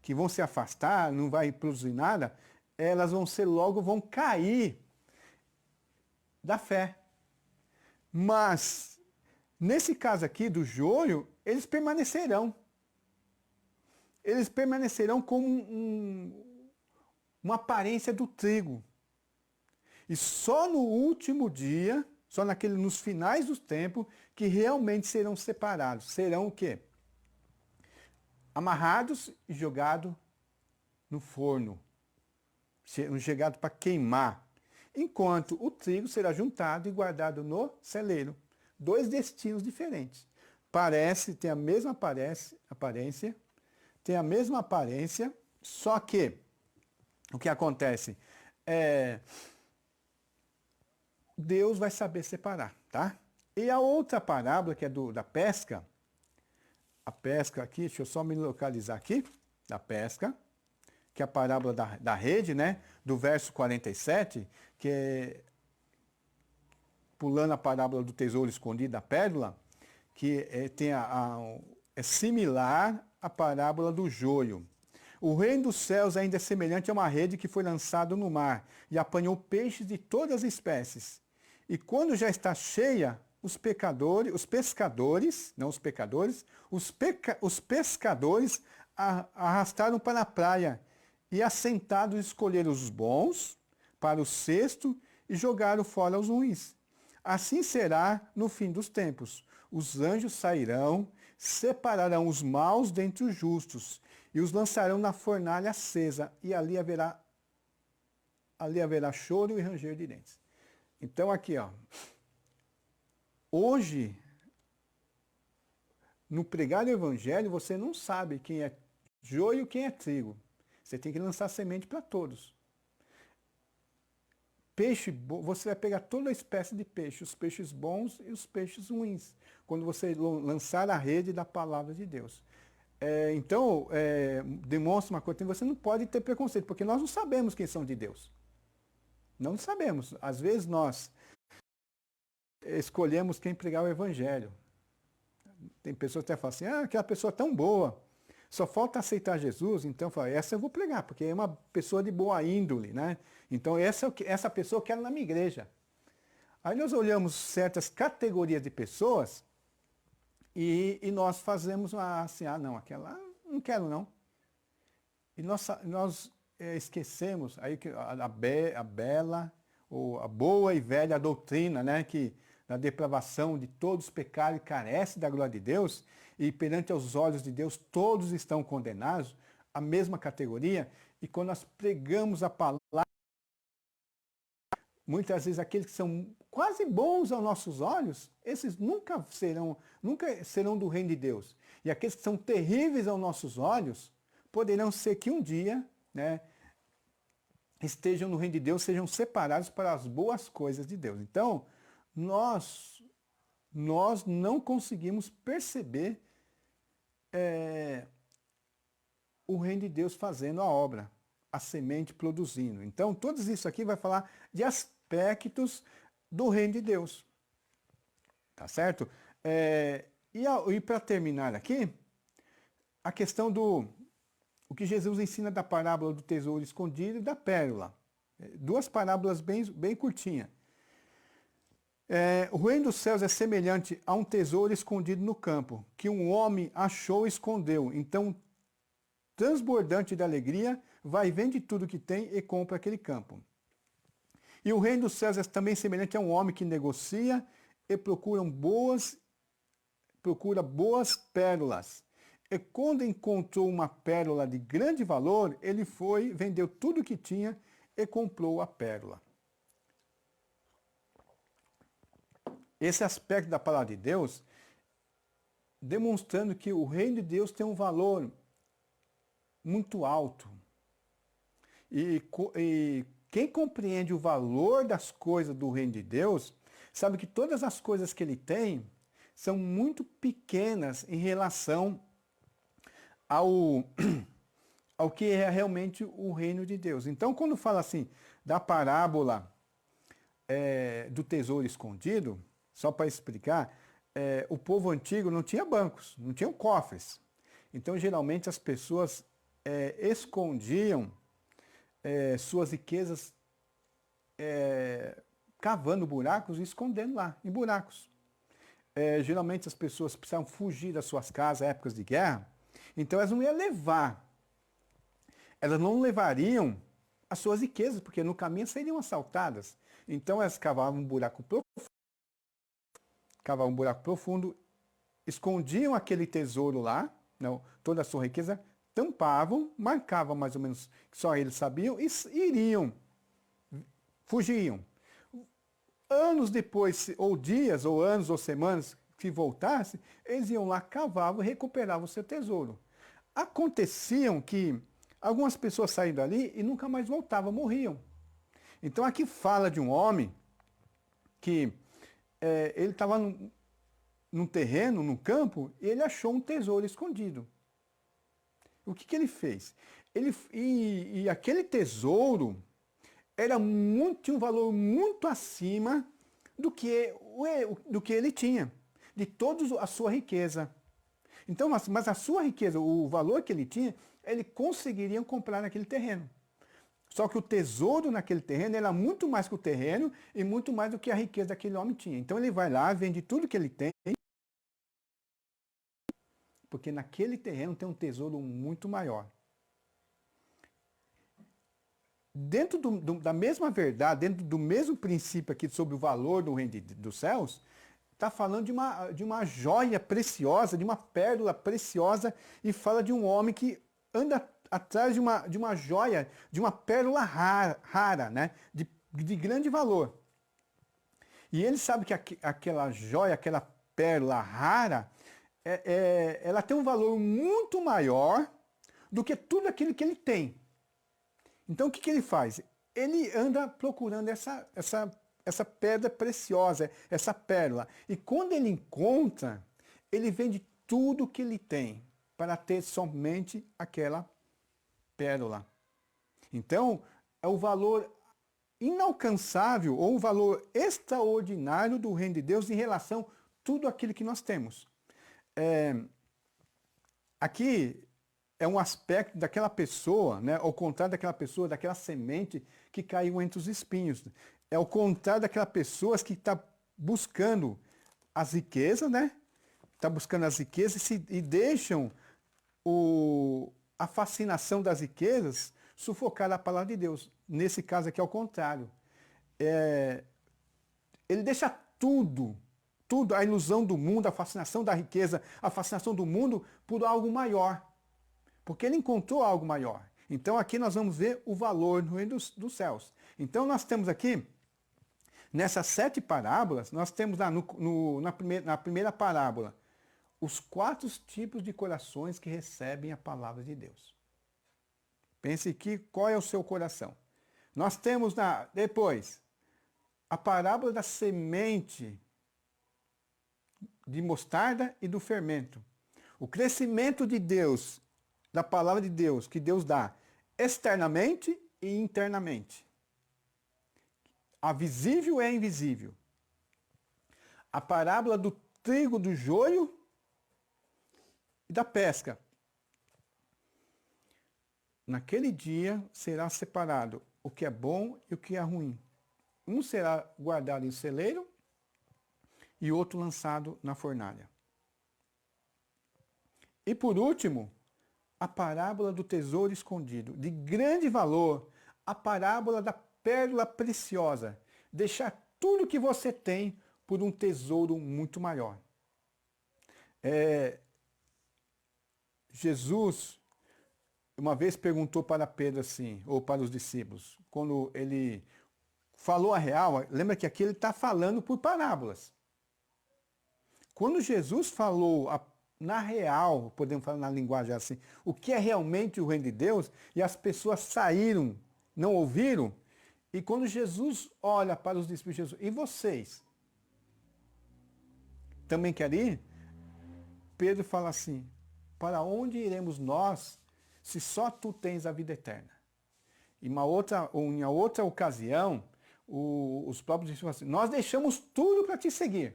que vão se afastar, não vai produzir nada, elas vão cair da fé. Mas, nesse caso aqui do joio, eles permanecerão. Eles permanecerão como uma aparência do trigo. E só no último dia, só nos finais dos tempos, que realmente serão separados. Serão o quê? Amarrados e jogados no forno. Serão jogados para queimar. Enquanto o trigo será juntado e guardado no celeiro. 2 destinos diferentes. Tem a mesma aparência, só que o que acontece? Deus vai saber separar, tá? E a outra parábola, que é da pesca, a pesca aqui, deixa eu só me localizar aqui, da pesca, que é a parábola da rede, né? Do verso 47, que é pulando a parábola do tesouro escondido, da pérola, que é similar à parábola do joio. O reino dos céus ainda é semelhante a uma rede que foi lançada no mar e apanhou peixes de todas as espécies. E quando já está cheia, os pescadores arrastaram para a praia e assentados escolheram os bons para o cesto e jogaram fora os ruins. Assim será no fim dos tempos. Os anjos sairão, separarão os maus dentre os justos e os lançarão na fornalha acesa, e ali haverá choro e ranger de dentes. Então aqui, ó, hoje, no pregar o evangelho, você não sabe quem é joio e quem é trigo. Você tem que lançar semente para todos. Você vai pegar toda a espécie de peixe, os peixes bons e os peixes ruins, quando você lançar a rede da palavra de Deus. Então, demonstra uma coisa, você não pode ter preconceito, porque nós não sabemos quem são de Deus. Não sabemos. Às vezes nós escolhemos quem pregar o evangelho. Tem pessoas que até falam assim, aquela pessoa é tão boa, só falta aceitar Jesus, então fala, essa eu vou pregar, porque é uma pessoa de boa índole, né? Então essa pessoa eu quero na minha igreja. Aí nós olhamos certas categorias de pessoas e nós fazemos assim, não, aquela não quero não. E nós esquecemos aí que a bela, ou a boa e velha doutrina, né, que na depravação de todos pecaram e carece da glória de Deus, e perante aos olhos de Deus todos estão condenados, a mesma categoria, e quando nós pregamos a palavra, muitas vezes aqueles que são quase bons aos nossos olhos, esses nunca serão do reino de Deus. E aqueles que são terríveis aos nossos olhos, poderão ser que um dia, né, estejam no reino de Deus, sejam separados para as boas coisas de Deus. Então, nós não conseguimos perceber o reino de Deus fazendo a obra, a semente produzindo. Então, tudo isso aqui vai falar de aspectos do reino de Deus. Tá certo? E para terminar aqui, a questão o que Jesus ensina da parábola do tesouro escondido e da pérola. Duas parábolas bem curtinhas. O reino dos céus é semelhante a um tesouro escondido no campo, que um homem achou e escondeu. Então, transbordante de alegria, vai, vende tudo que tem e compra aquele campo. E o reino dos céus é também semelhante a um homem que negocia e procura boas pérolas. E quando encontrou uma pérola de grande valor, ele foi, vendeu tudo que tinha e comprou a pérola. Esse aspecto da palavra de Deus, demonstrando que o reino de Deus tem um valor muito alto. E quem compreende o valor das coisas do reino de Deus, sabe que todas as coisas que ele tem são muito pequenas em relação ao que é realmente o reino de Deus. Então, quando fala assim da parábola do tesouro escondido, só para explicar, o povo antigo não tinha bancos, não tinham cofres. Então, geralmente, as pessoas escondiam suas riquezas cavando buracos e escondendo lá, em buracos. Geralmente, as pessoas precisavam fugir das suas casas em épocas de guerra, então elas não iam levar. Elas não levariam as suas riquezas, porque no caminho seriam assaltadas. Então, elas cavavam um buraco profundo, escondiam aquele tesouro lá, não, toda a sua riqueza, tampavam, marcavam mais ou menos que só eles sabiam e iriam, fugiam. Anos depois, ou dias, ou anos, ou semanas que voltasse, eles iam lá, cavavam e recuperavam o seu tesouro. Aconteciam que algumas pessoas saíram dali e nunca mais voltavam, morriam. Então aqui fala de um homem que ele estava num terreno, num campo, e ele achou um tesouro escondido. O que ele fez? E aquele tesouro tinha um valor muito acima do que ele tinha, de toda a sua riqueza. Então, mas a sua riqueza, o valor que ele tinha, ele conseguiria comprar naquele terreno. Só que o tesouro naquele terreno era muito mais que o terreno e muito mais do que a riqueza daquele homem tinha. Então ele vai lá, vende tudo que ele tem, porque naquele terreno tem um tesouro muito maior. Dentro da mesma verdade, dentro do mesmo princípio aqui sobre o valor do reino dos céus, está falando de uma joia preciosa, de uma pérola preciosa, e fala de um homem que anda atrás de uma joia, de uma pérola rara, né? de grande valor. E ele sabe que aquela joia, aquela pérola rara, ela tem um valor muito maior do que tudo aquilo que ele tem. Então o que ele faz? Ele anda procurando essa pedra preciosa, essa pérola. E quando ele encontra, ele vende tudo que ele tem para ter somente aquela pérola. Então, é o valor inalcançável ou o valor extraordinário do reino de Deus em relação a tudo aquilo que nós temos. Aqui é um aspecto daquela pessoa, né, ao contrário daquela pessoa, daquela semente que caiu entre os espinhos. É o contrário daquela pessoa que está buscando as riquezas, né? Está buscando as riquezas e deixam a fascinação das riquezas sufocar a palavra de Deus. Nesse caso aqui é o contrário. Ele deixa tudo, a ilusão do mundo, a fascinação da riqueza, a fascinação do mundo por algo maior. Porque ele encontrou algo maior. Então aqui nós vamos ver o valor no reino dos céus. Então nós temos aqui, nessas 7 parábolas, nós temos lá na primeira parábola, os 4 tipos de corações que recebem a palavra de Deus. Pense aqui qual é o seu coração. Nós temos depois a parábola da semente de mostarda e do fermento. O crescimento de Deus, da palavra de Deus, que Deus dá externamente e internamente. A visível e a invisível. A parábola do trigo do joio e da pesca. Naquele dia será separado o que é bom e o que é ruim. Um será guardado em celeiro e outro lançado na fornalha. E por último, a parábola do tesouro escondido, de grande valor, a parábola da pérola preciosa. Deixar tudo que você tem por um tesouro muito maior. Jesus uma vez perguntou para Pedro assim, ou para os discípulos, quando ele falou a real, lembra que aqui ele está falando por parábolas. Quando Jesus falou na real, podemos falar na linguagem assim, o que é realmente o reino de Deus, e as pessoas saíram, não ouviram, e quando Jesus olha para os discípulos de Jesus, e vocês? Também querem ir? Pedro fala assim, para onde iremos nós, se só tu tens a vida eterna? Em uma outra ocasião, os próprios discípulos falam assim, nós deixamos tudo para te seguir.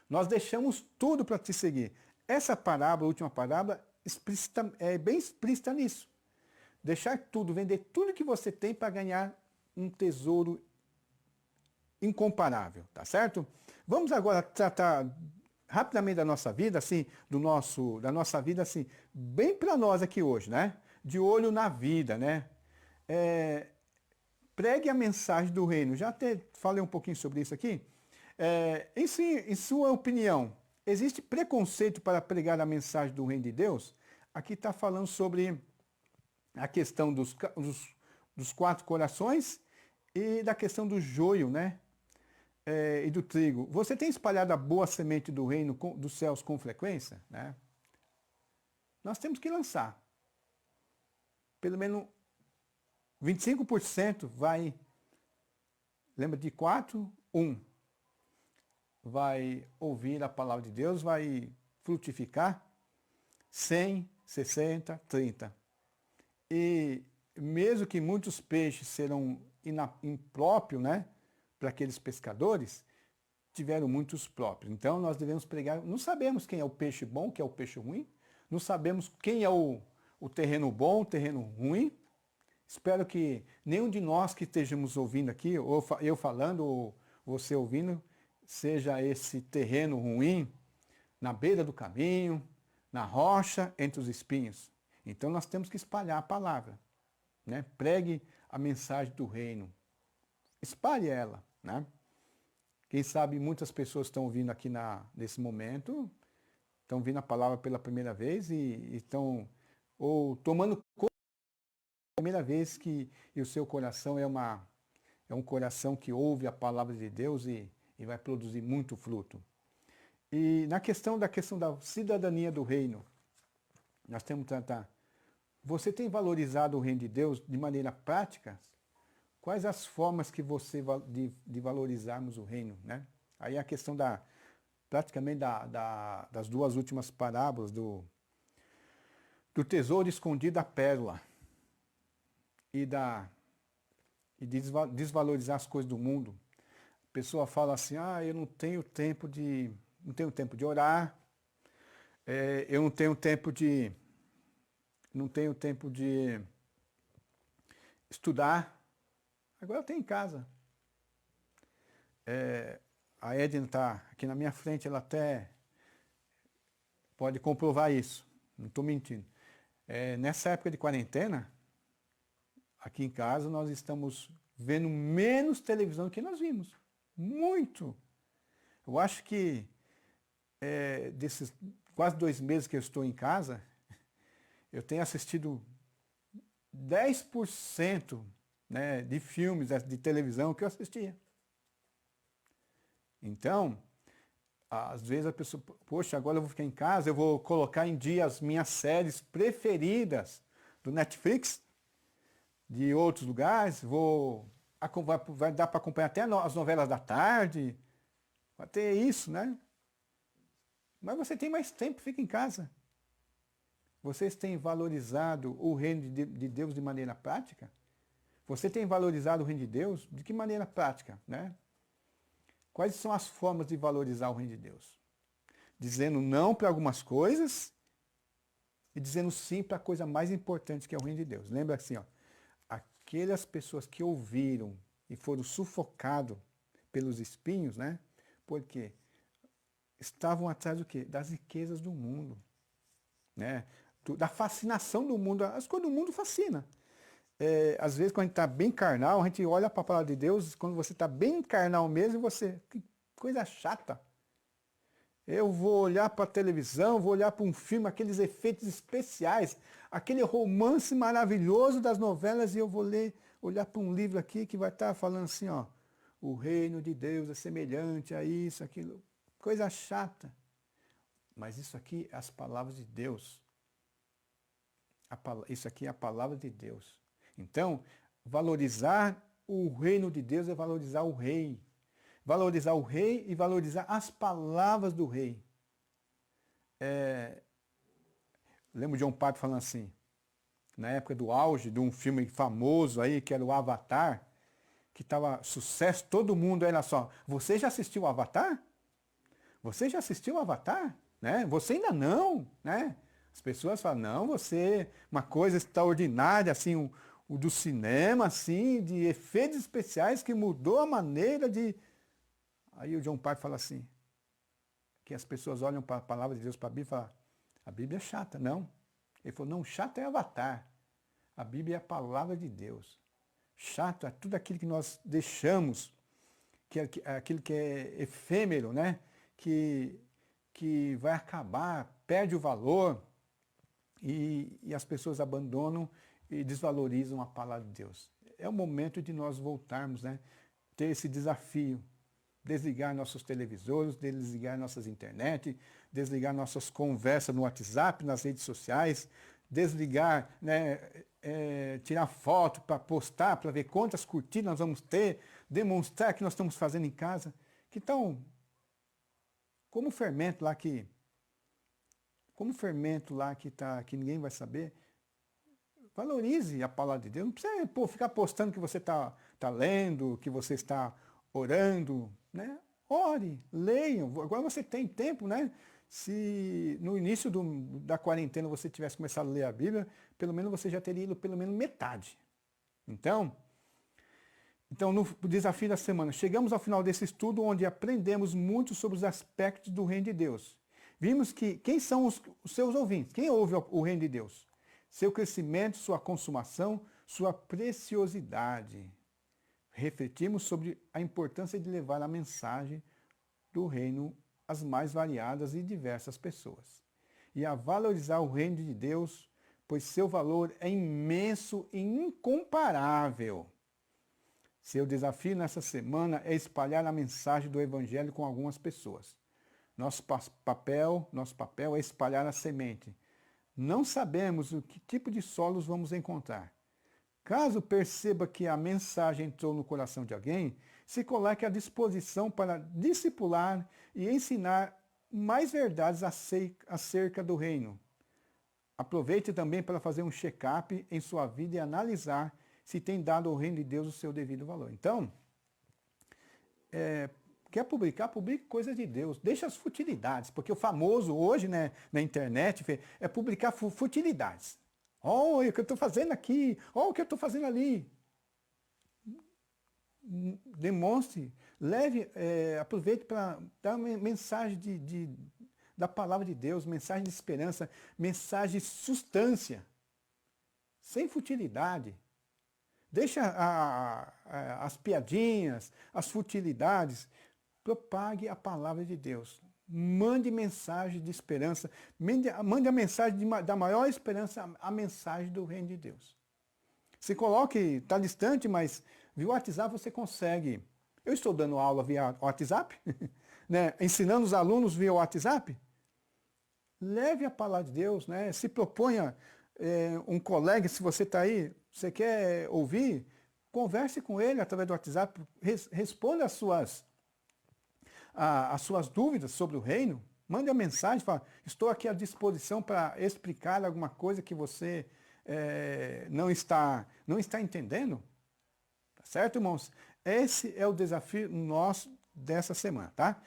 Nós deixamos tudo para te seguir. Essa parábola, a última parábola, é bem explícita nisso. Deixar tudo, vender tudo que você tem para ganhar um tesouro incomparável, tá certo? Vamos agora tratar rapidamente da nossa vida, assim, da nossa vida, assim, bem para nós aqui hoje, né? De olho na vida, né? Pregue a mensagem do reino. Já até falei um pouquinho sobre isso aqui. Em sua opinião, existe preconceito para pregar a mensagem do reino de Deus? Aqui está falando sobre a questão dos 4 corações e da questão do joio, né? E do trigo. Você tem espalhado a boa semente do reino dos céus com frequência? Né? Nós temos que lançar. Pelo menos 25% vai, lembra de 4, 1. Vai ouvir a palavra de Deus, vai frutificar 100, 60, 30. E mesmo que muitos peixes serão impróprios, né, para aqueles pescadores, tiveram muitos próprios. Então nós devemos pregar, não sabemos quem é o peixe bom, quem é o peixe ruim, não sabemos quem é o terreno bom, o terreno ruim. Espero que nenhum de nós que estejamos ouvindo aqui, ou eu falando, ou você ouvindo, seja esse terreno ruim, na beira do caminho, na rocha, entre os espinhos. Então nós temos que espalhar a palavra, né? Pregue a mensagem do reino. Espalhe ela, né? Quem sabe muitas pessoas estão ouvindo aqui nesse momento, estão ouvindo a palavra pela primeira vez e estão ou tomando conta pela primeira vez que o seu coração é um coração que ouve a palavra de Deus e vai produzir muito fruto. E na questão da cidadania do reino, nós temos que tratar. Você tem valorizado o reino de Deus de maneira prática? Quais as formas que você de valorizarmos o reino, né? Aí a questão praticamente das 2 últimas parábolas do tesouro escondido da pérola e de desvalorizar as coisas do mundo. A pessoa fala assim, eu não tenho tempo de orar, eu não tenho tempo de estudar. Agora eu tenho em casa. A Edna está aqui na minha frente, ela até pode comprovar isso. Não estou mentindo. Nessa época de quarentena, aqui em casa nós estamos vendo menos televisão do que nós vimos. Muito. Eu acho que desses quase 2 meses que eu estou em casa, eu tenho assistido 10%, né, de filmes, de televisão que eu assistia. Então, às vezes a pessoa, poxa, agora eu vou ficar em casa, eu vou colocar em dia as minhas séries preferidas do Netflix, de outros lugares, vai dar para acompanhar até as novelas da tarde, vai ter isso, né? Mas você tem mais tempo, fica em casa. Vocês têm valorizado o reino de Deus de maneira prática? Você tem valorizado o reino de Deus? De que maneira prática, né? Quais são as formas de valorizar o reino de Deus? Dizendo não para algumas coisas e dizendo sim para a coisa mais importante que é o reino de Deus. Lembra assim, ó, aquelas pessoas que ouviram e foram sufocados pelos espinhos, né? Porque estavam atrás do quê? Das riquezas do mundo, né? Da fascinação do mundo. As coisas do mundo fascinam. Às vezes, quando a gente está bem carnal, a gente olha para a palavra de Deus, quando você está bem carnal mesmo, você. Que coisa chata. Eu vou olhar para a televisão, vou olhar para um filme, aqueles efeitos especiais, aquele romance maravilhoso das novelas, e eu vou olhar para um livro aqui que vai estar falando assim, ó, o reino de Deus é semelhante a isso, aquilo. Coisa chata. Mas isso aqui é as palavras de Deus. Isso aqui é a palavra de Deus. Então, valorizar o reino de Deus é valorizar o rei. Valorizar o rei e valorizar as palavras do rei. Lembro de John Piper falando assim, na época do auge de um filme famoso aí, que era o Avatar, que estava sucesso, todo mundo era só, você já assistiu o Avatar? Você já assistiu o Avatar? Né? Você ainda não, né? As pessoas falam, não, você, uma coisa extraordinária, assim, o do cinema, assim, de efeitos especiais que mudou a maneira de... Aí o John Piper fala assim, que as pessoas olham para a palavra de Deus, para a Bíblia e falam, a Bíblia é chata, não. Ele falou, não, chato é Avatar. A Bíblia é a palavra de Deus. Chato é tudo aquilo que nós deixamos, aquilo que é efêmero, né? Que vai acabar, perde o valor, e as pessoas abandonam e desvalorizam a palavra de Deus. É o momento de nós voltarmos, né? Ter esse desafio. Desligar nossos televisores, desligar nossas internet, desligar nossas conversas no WhatsApp, nas redes sociais, desligar, né, tirar foto para postar, para ver quantas curtidas nós vamos ter, demonstrar que nós estamos fazendo em casa. Que tal, como o fermento lá que que ninguém vai saber, valorize a palavra de Deus. Não precisa ficar postando que você está lendo, que você está orando, né? Ore, leiam. Agora você tem tempo, né? Se no início da quarentena você tivesse começado a ler a Bíblia, pelo menos você já teria ido pelo menos metade. Então no desafio da semana, chegamos ao final desse estudo onde aprendemos muito sobre os aspectos do reino de Deus. Vimos que quem são os seus ouvintes? Quem ouve o reino de Deus? Seu crescimento, sua consumação, sua preciosidade. Refletimos sobre a importância de levar a mensagem do reino às mais variadas e diversas pessoas. E a valorizar o reino de Deus, pois seu valor é imenso e incomparável. Seu desafio nessa semana é espalhar a mensagem do Evangelho com algumas pessoas. Nosso papel é espalhar a semente. Não sabemos o que tipo de solos vamos encontrar. Caso perceba que a mensagem entrou no coração de alguém, se coloque à disposição para discipular e ensinar mais verdades acerca do reino. Aproveite também para fazer um check-up em sua vida e analisar se tem dado ao reino de Deus o seu devido valor. Então, quer publicar? Publique coisas de Deus. Deixa as futilidades, porque o famoso hoje, né, na internet é publicar futilidades. Olha o que eu estou fazendo aqui, olha o que eu estou fazendo ali. Demonstre, leve, aproveite para dar uma mensagem da palavra de Deus, mensagem de esperança, mensagem de substância, sem futilidade. Deixa as piadinhas, as futilidades, propague a palavra de Deus. Mande mensagem de esperança, mande a mensagem da maior esperança, a mensagem do reino de Deus. Se coloque, está distante, mas via WhatsApp você consegue. Eu estou dando aula via WhatsApp, né? Ensinando os alunos via WhatsApp. Leve a palavra de Deus, né? Se proponha um colega, se você está aí, você quer ouvir, converse com ele através do WhatsApp, responda as suas dúvidas sobre o reino, mande uma mensagem, fala, estou aqui à disposição para explicar alguma coisa que você não está entendendo. Tá certo, irmãos? Esse é o desafio nosso dessa semana, tá?